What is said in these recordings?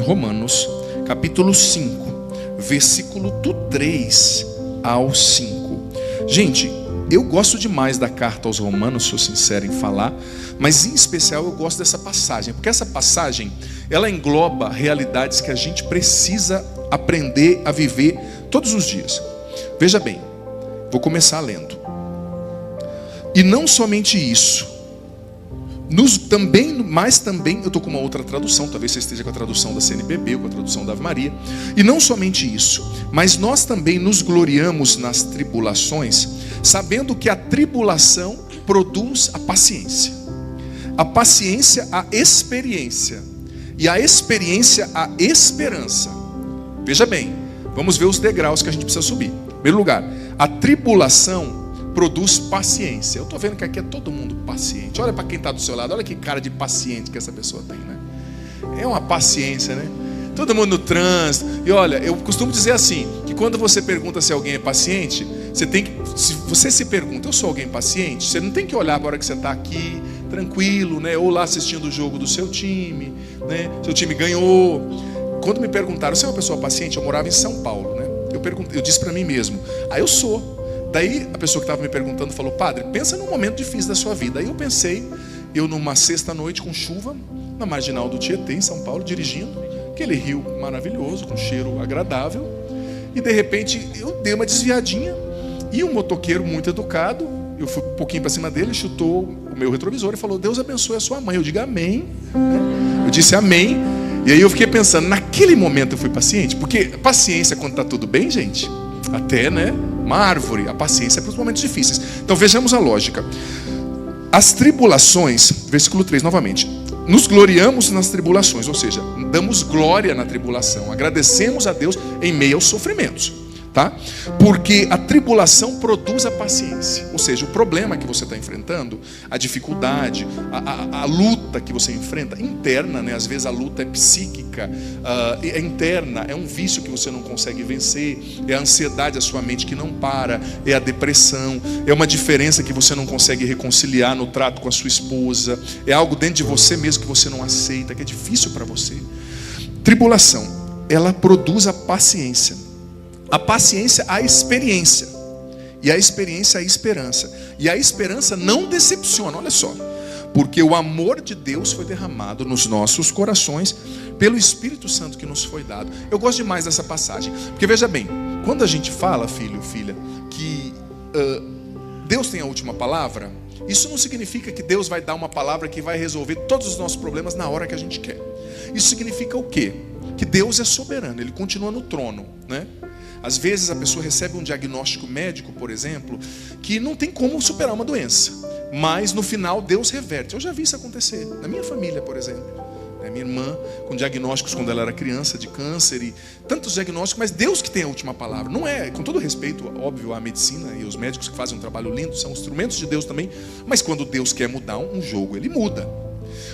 Romanos, capítulo 5, versículo do 3 ao 5. Gente, eu gosto demais da carta aos Romanos, sou sincero em falar, mas em especial eu gosto dessa passagem, porque essa passagem, ela engloba realidades que a gente precisa aprender a viver todos os dias. Veja bem, vou começar lendo. E não somente isso, mas também, eu estou com uma outra tradução, talvez você esteja com a tradução da CNBB, ou com a tradução da Ave Maria. E não somente isso, mas nós também nos gloriamos nas tribulações, sabendo que a tribulação produz a paciência a experiência, e a experiência a esperança. Veja bem, vamos ver os degraus que a gente precisa subir. Em primeiro lugar, a tribulação produz paciência. Eu estou vendo que aqui é todo mundo paciente. Olha para quem está do seu lado, olha que cara de paciente que essa pessoa tem, né? É uma paciência, né? Todo mundo no trânsito. E olha, eu costumo dizer assim, que quando você pergunta se alguém é paciente, você tem que, se você se pergunta, eu sou alguém paciente? Você não tem que olhar para a hora que você está aqui, tranquilo, né? Ou lá assistindo o jogo do seu time, né? Seu time ganhou. Quando me perguntaram, você é uma pessoa paciente? Eu morava em São Paulo, né? Eu disse para mim mesmo, eu sou. Daí a pessoa que estava me perguntando falou, padre, pensa num momento difícil da sua vida. Aí eu pensei, eu numa sexta-noite com chuva, na marginal do Tietê, em São Paulo, dirigindo, aquele rio maravilhoso, com cheiro agradável, e de repente eu dei uma desviadinha, e um motoqueiro muito educado, eu fui um pouquinho para cima dele, chutou o meu retrovisor e falou, Deus abençoe a sua mãe. Eu digo amém, eu disse amém, e aí eu fiquei pensando, naquele momento eu fui paciente, porque paciência quando está tudo bem, gente, até, né? Uma árvore, a paciência é para os momentos difíceis. Então vejamos a lógica. As tribulações, versículo 3 novamente, nos gloriamos nas tribulações, ou seja, damos glória na tribulação, agradecemos a Deus em meio aos sofrimentos, tá? Porque a tribulação produz a paciência, ou seja, o problema que você está enfrentando, a dificuldade, a luta que você enfrenta, interna, né? Às vezes a luta é psíquica, é interna, é um vício que você não consegue vencer, é a ansiedade da sua mente que não para, é a depressão, é uma diferença que você não consegue reconciliar no trato com a sua esposa, é algo dentro de você mesmo que você não aceita, que é difícil para você. Tribulação, ela produz a paciência a experiência, e a experiência a esperança, e a esperança não decepciona, olha só, porque o amor de Deus foi derramado nos nossos corações pelo Espírito Santo que nos foi dado. Eu gosto demais dessa passagem, porque veja bem, quando a gente fala, filho, filha, que Deus tem a última palavra, isso não significa que Deus vai dar uma palavra que vai resolver todos os nossos problemas na hora que a gente quer. Isso significa o quê? Que Deus é soberano, Ele continua no trono, né? Às vezes a pessoa recebe um diagnóstico médico, por exemplo, que não tem como superar uma doença, mas no final Deus reverte. Eu já vi isso acontecer na minha família, por exemplo. Minha irmã com diagnósticos quando ela era criança de câncer e tantos diagnósticos, mas Deus que tem a última palavra. Não é, com todo respeito, óbvio, à medicina e os médicos que fazem um trabalho lindo, são instrumentos de Deus também, mas quando Deus quer mudar um jogo, Ele muda.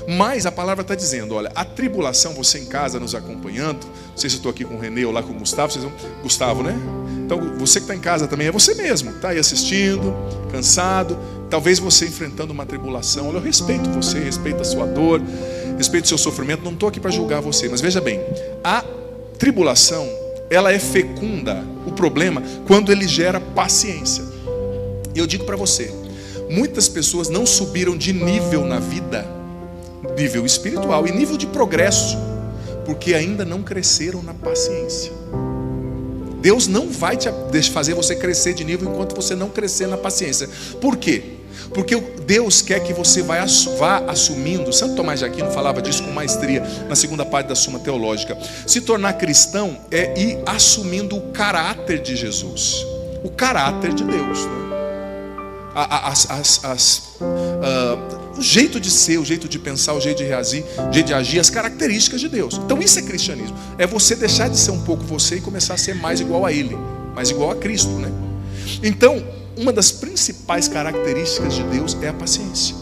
Mas a palavra está dizendo, olha, a tribulação, você em casa nos acompanhando, não sei se eu estou aqui com o Renê ou lá com o Gustavo, Gustavo, né? Então você que está em casa também é você mesmo, está aí assistindo, cansado, talvez você enfrentando uma tribulação. Olha, eu respeito você, respeito a sua dor, respeito o seu sofrimento, não estou aqui para julgar você, mas veja bem, a tribulação, ela é fecunda, o problema, quando ele gera paciência. E eu digo para você, muitas pessoas não subiram de nível na vida, nível espiritual e nível de progresso, porque ainda não cresceram na paciência. Deus não vai fazer você crescer de nível enquanto você não crescer na paciência. Por quê? Porque Deus quer que você vá assumindo. Santo Tomás de Aquino falava disso com maestria na segunda parte da Suma Teológica. Se tornar cristão é ir assumindo o caráter de Jesus, o caráter de Deus, né? O jeito de ser, o jeito de pensar, o jeito de reagir, o jeito de agir, as características de Deus. Então isso é cristianismo. É você deixar de ser um pouco você e começar a ser mais igual a Ele, mais igual a Cristo, né? Então, uma das principais características de Deus é a paciência.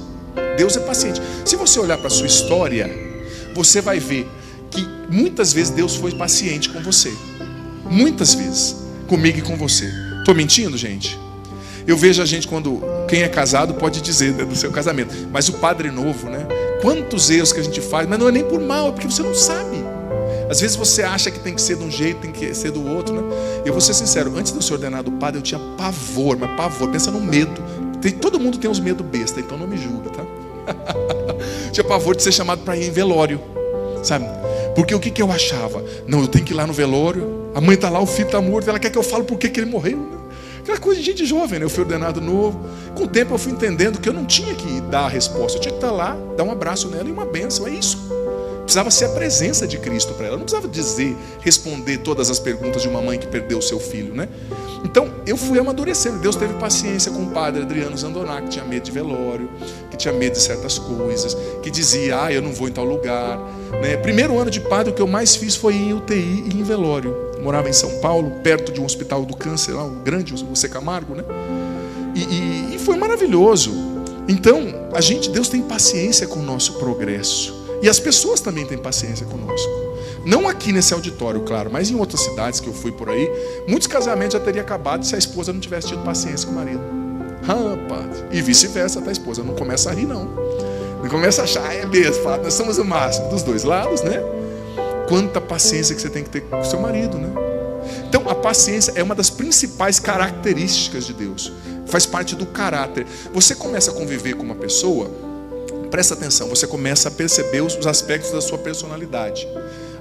Deus é paciente. Se você olhar para a sua história, você vai ver que muitas vezes Deus foi paciente com você. Muitas vezes, comigo e com você. Estou mentindo, gente? Eu vejo a gente quem é casado pode dizer, né, do seu casamento, mas o padre novo, né? Quantos erros que a gente faz, mas não é nem por mal, é porque você não sabe. Às vezes você acha que tem que ser de um jeito, tem que ser do outro, né? Eu vou ser sincero, antes de eu ser ordenado padre, eu tinha pavor, mas pavor, pensa no medo. Todo mundo tem uns medos besta, então não me julgue, tá? Tinha pavor de ser chamado para ir em velório, sabe? Porque o que eu achava? Não, eu tenho que ir lá no velório, a mãe está lá, o filho está morto, ela quer que eu fale por que ele morreu, né? Aquela coisa de gente jovem, né? Eu fui ordenado novo. Com o tempo eu fui entendendo que eu não tinha que dar a resposta, eu tinha que estar lá, dar um abraço nela e uma bênção, é isso. Precisava ser a presença de Cristo para ela. Não precisava responder todas as perguntas de uma mãe que perdeu o seu filho, né? Então, eu fui amadurecendo. Deus teve paciência com o padre Adriano Zandonac, que tinha medo de velório, que tinha medo de certas coisas, que dizia, eu não vou em tal lugar, né? Primeiro ano de padre, o que eu mais fiz foi ir em UTI e em velório. Eu morava em São Paulo, perto de um hospital do câncer, lá, o grande, o C. Camargo, né? E foi maravilhoso. Então, Deus tem paciência com o nosso progresso. E as pessoas também têm paciência conosco. Não aqui nesse auditório, claro, mas em outras cidades que eu fui por aí, muitos casamentos já teriam acabado se a esposa não tivesse tido paciência com o marido. Rapaz, e vice-versa, tá? A esposa não começa a rir, não. Não começa a achar, é mesmo, fala, nós somos o máximo dos dois lados, né? Quanta paciência que você tem que ter com o seu marido, né? Então, a paciência é uma das principais características de Deus. Faz parte do caráter. Você começa a conviver com uma pessoa, presta atenção, você começa a perceber os aspectos da sua personalidade.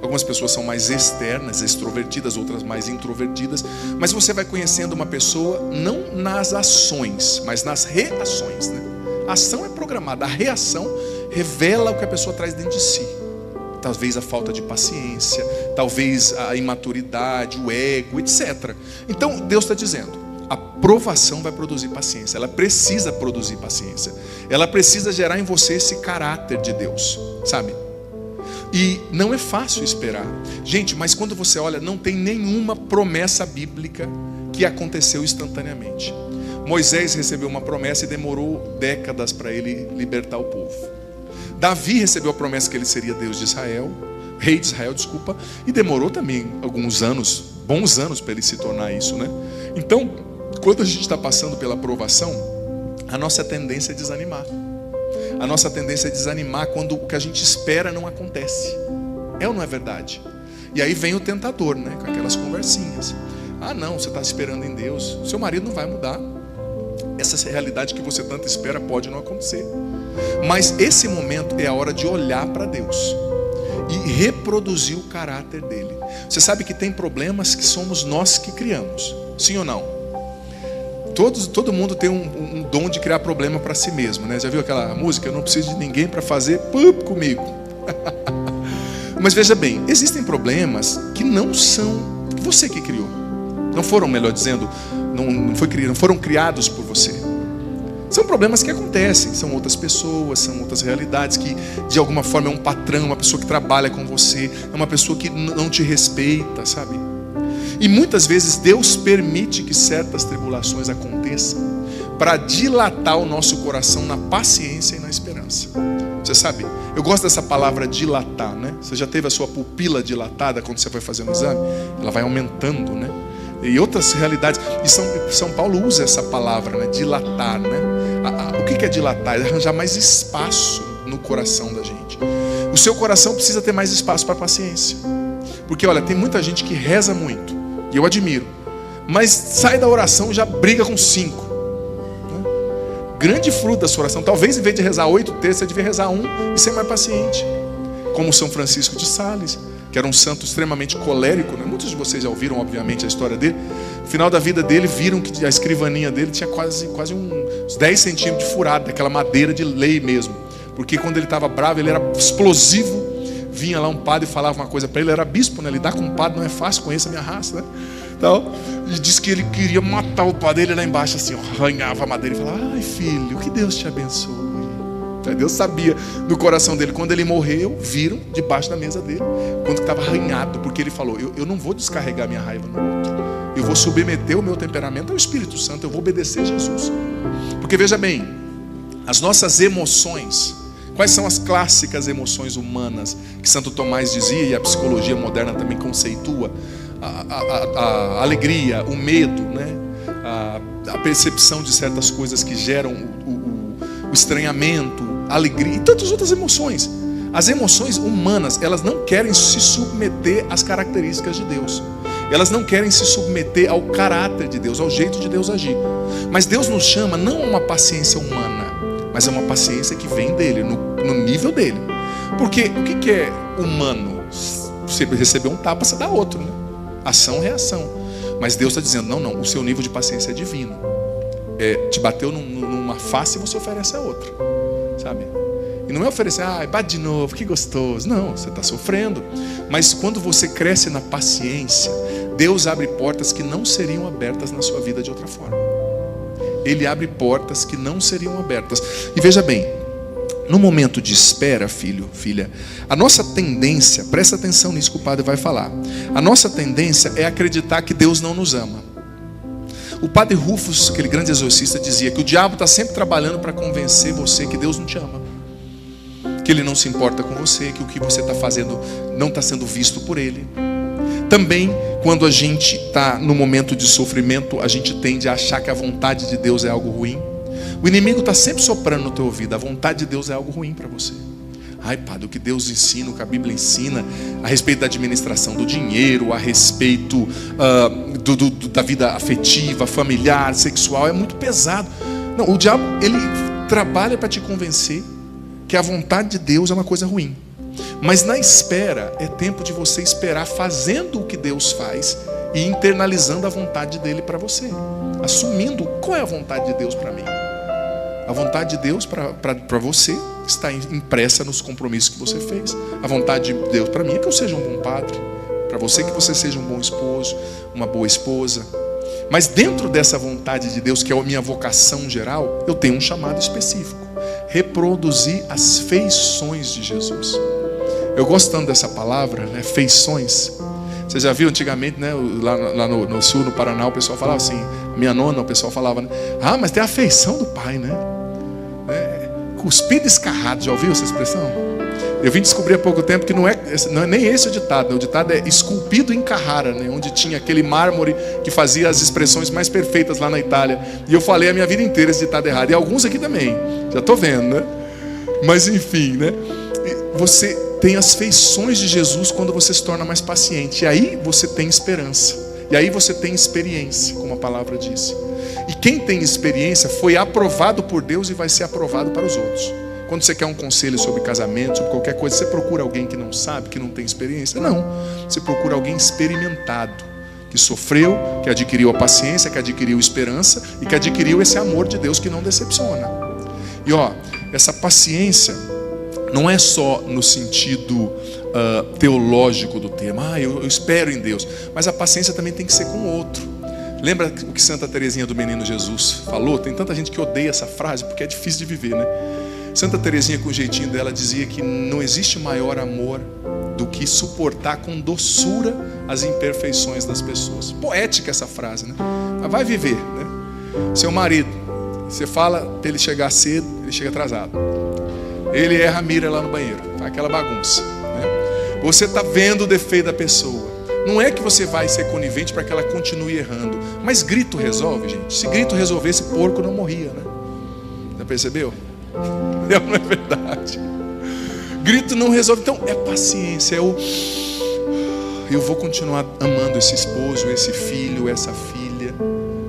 Algumas pessoas são mais externas, extrovertidas, outras mais introvertidas. Mas você vai conhecendo uma pessoa não nas ações, mas nas reações, né? A ação é programada, a reação revela o que a pessoa traz dentro de si. Talvez a falta de paciência, talvez a imaturidade, o ego, etc. Então Deus está dizendo, a provação vai produzir paciência. Ela precisa produzir paciência. Ela precisa gerar em você esse caráter de Deus, sabe? E não é fácil esperar. Gente, mas quando você olha, não tem nenhuma promessa bíblica que aconteceu instantaneamente. Moisés recebeu uma promessa e demorou décadas para ele libertar o povo. Davi recebeu a promessa que ele seria Deus de Israel, rei de Israel, desculpa, e demorou também alguns anos, bons anos para ele se tornar isso, né? Então, quando a gente está passando pela provação, a nossa tendência é desanimar. A nossa tendência é desanimar quando o que a gente espera não acontece. É ou não é verdade? E aí vem o tentador, né? Com aquelas conversinhas. Ah não, você está esperando em Deus, seu marido não vai mudar. Essa realidade que você tanto espera pode não acontecer. Mas esse momento é a hora de olhar para Deus e reproduzir o caráter dele. Você sabe que tem problemas que somos nós que criamos. Sim ou não? Todo mundo tem um dom de criar problema para si mesmo, né? Já viu aquela música? Eu não preciso de ninguém para fazer comigo. Mas veja bem, existem problemas que não são você que criou. Não foram, melhor dizendo, não foram criados por você. São problemas que acontecem, são outras pessoas, são outras realidades que de alguma forma é um patrão, uma pessoa que trabalha com você, é uma pessoa que não te respeita, sabe? E muitas vezes Deus permite que certas tribulações aconteçam para dilatar o nosso coração na paciência e na esperança. Você sabe, eu gosto dessa palavra dilatar, né? Você já teve a sua pupila dilatada quando você foi fazer um exame? Ela vai aumentando, né? E outras realidades, e São Paulo usa essa palavra, né? Dilatar, né? O que é dilatar? É arranjar mais espaço no coração da gente. O seu coração precisa ter mais espaço para a paciência. Porque olha, tem muita gente que reza muito, e eu admiro, mas sai da oração e já briga com 5, né? Grande fruto da sua oração. Talvez em vez de rezar 8 terços, você devia rezar 1 e ser mais paciente. Como São Francisco de Sales, que era um santo extremamente colérico, né? Muitos de vocês já ouviram, obviamente, a história dele. No final da vida dele, viram que a escrivaninha dele tinha quase uns 10 centímetros de furado, daquela madeira de lei mesmo. Porque quando ele estava bravo, ele era explosivo. Vinha lá um padre e falava uma coisa para ele, era bispo, né? Lidar com um padre não é fácil, conheça a minha raça, né? Então, ele disse que ele queria matar o padre, ele lá embaixo assim, ó, arranhava a madeira e falava, ai filho, que Deus te abençoe. Deus sabia no coração dele. Quando ele morreu, viram debaixo da mesa dele, quando estava arranhado, porque ele falou, eu não vou descarregar minha raiva no outro, eu vou submeter o meu temperamento ao Espírito Santo, eu vou obedecer a Jesus. Porque veja bem, as nossas emoções, quais são as clássicas emoções humanas que Santo Tomás dizia, e a psicologia moderna também conceitua? A alegria, o medo, né? A percepção de certas coisas que geram o estranhamento, a alegria e tantas outras emoções. As emoções humanas, elas não querem se submeter às características de Deus. Elas não querem se submeter ao caráter de Deus, ao jeito de Deus agir. Mas Deus nos chama não a uma paciência humana, mas a uma paciência que vem dele, no nível dele. Porque o que é humano? Você receber um tapa, você dá outro, né? Ação, reação. Mas Deus está dizendo, não, o seu nível de paciência é divino. Te bateu numa face e você oferece a outra, sabe? E não é oferecer, bate de novo, que gostoso. Não, você está sofrendo. Mas quando você cresce na paciência, Deus abre portas que não seriam abertas na sua vida de outra forma. Ele abre portas que não seriam abertas. E veja bem, no momento de espera, filho, filha, a nossa tendência, presta atenção nisso que o padre vai falar. A nossa tendência é acreditar que Deus não nos ama. O padre Rufus, aquele grande exorcista, dizia que o diabo está sempre trabalhando para convencer você que Deus não te ama, que Ele não se importa com você, que o que você está fazendo não está sendo visto por Ele. Também, quando a gente está no momento de sofrimento, a gente tende a achar que a vontade de Deus é algo ruim. O inimigo está sempre soprando no teu ouvido, a vontade de Deus é algo ruim para você. Ai, padre, o que Deus ensina, o que a Bíblia ensina a respeito da administração do dinheiro, a respeito da vida afetiva, familiar, sexual, é muito pesado. Não, o diabo, ele trabalha para te convencer que a vontade de Deus é uma coisa ruim. Mas na espera, é tempo de você esperar fazendo o que Deus faz e internalizando a vontade dele para você. Assumindo qual é a vontade de Deus para mim. A vontade de Deus para você está impressa nos compromissos que você fez. A vontade de Deus para mim é que eu seja um bom padre. Para você que você seja um bom esposo, uma boa esposa. Mas dentro dessa vontade de Deus, que é a minha vocação geral, eu tenho um chamado específico. Reproduzir as feições de Jesus. Eu gosto tanto dessa palavra, né? Feições. Você já viu antigamente, né? Lá no sul, no Paraná, o pessoal falava assim, minha nona, o pessoal falava, né? Mas tem a feição do pai, né? Cuspido escarrado, já ouviu essa expressão? Eu vim descobrir há pouco tempo que não é nem esse o ditado, né? O ditado é esculpido em Carrara, né? Onde tinha aquele mármore que fazia as expressões mais perfeitas lá na Itália. E eu falei a minha vida inteira esse ditado errado, e alguns aqui também, já estou vendo, né? Mas enfim, né? Você tem as feições de Jesus quando você se torna mais paciente, e aí você tem esperança, e aí você tem experiência, como a palavra diz. E quem tem experiência foi aprovado por Deus e vai ser aprovado para os outros. Quando você quer um conselho sobre casamento, sobre qualquer coisa, você procura alguém que não sabe, que não tem experiência? Não, você procura alguém experimentado, que sofreu, que adquiriu a paciência, que adquiriu esperança e que adquiriu esse amor de Deus que não decepciona. E essa paciência não é só no sentido teológico do termo, eu espero em Deus, mas a paciência também tem que ser com o outro. Lembra o que Santa Teresinha do Menino Jesus falou? Tem tanta gente que odeia essa frase porque é difícil de viver, né? Santa Teresinha, com o jeitinho dela, dizia que não existe maior amor do que suportar com doçura as imperfeições das pessoas. Poética essa frase, né? Mas vai viver, né? Seu marido, você fala para ele chegar cedo, ele chega atrasado. Ele erra a mira lá no banheiro, faz aquela bagunça, né? Você está vendo o defeito da pessoa. Não é que você vai ser conivente para que ela continue errando, mas grito resolve, gente. Se grito resolvesse, porco não morria, né? Já percebeu? Não é verdade. Grito não resolve. Então é paciência. Eu vou continuar amando esse esposo, esse filho, essa filha,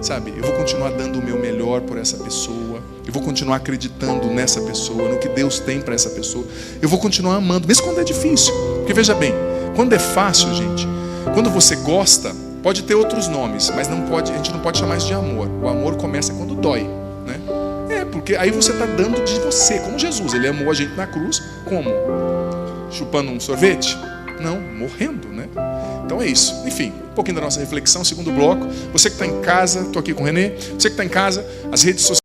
sabe? Eu vou continuar dando o meu melhor por essa pessoa. Eu vou continuar acreditando nessa pessoa, no que Deus tem para essa pessoa. Eu vou continuar amando, mesmo quando é difícil. Porque veja bem, quando é fácil, gente, quando você gosta, pode ter outros nomes, mas a gente não pode chamar isso de amor. O amor começa quando dói, né? Porque aí você está dando de você, como Jesus. Ele amou a gente na cruz, como? Chupando um sorvete? Não, morrendo, né? Então é isso. Enfim, um pouquinho da nossa reflexão, segundo bloco. Você que está em casa, estou aqui com o Renê. Você que está em casa, as redes sociais.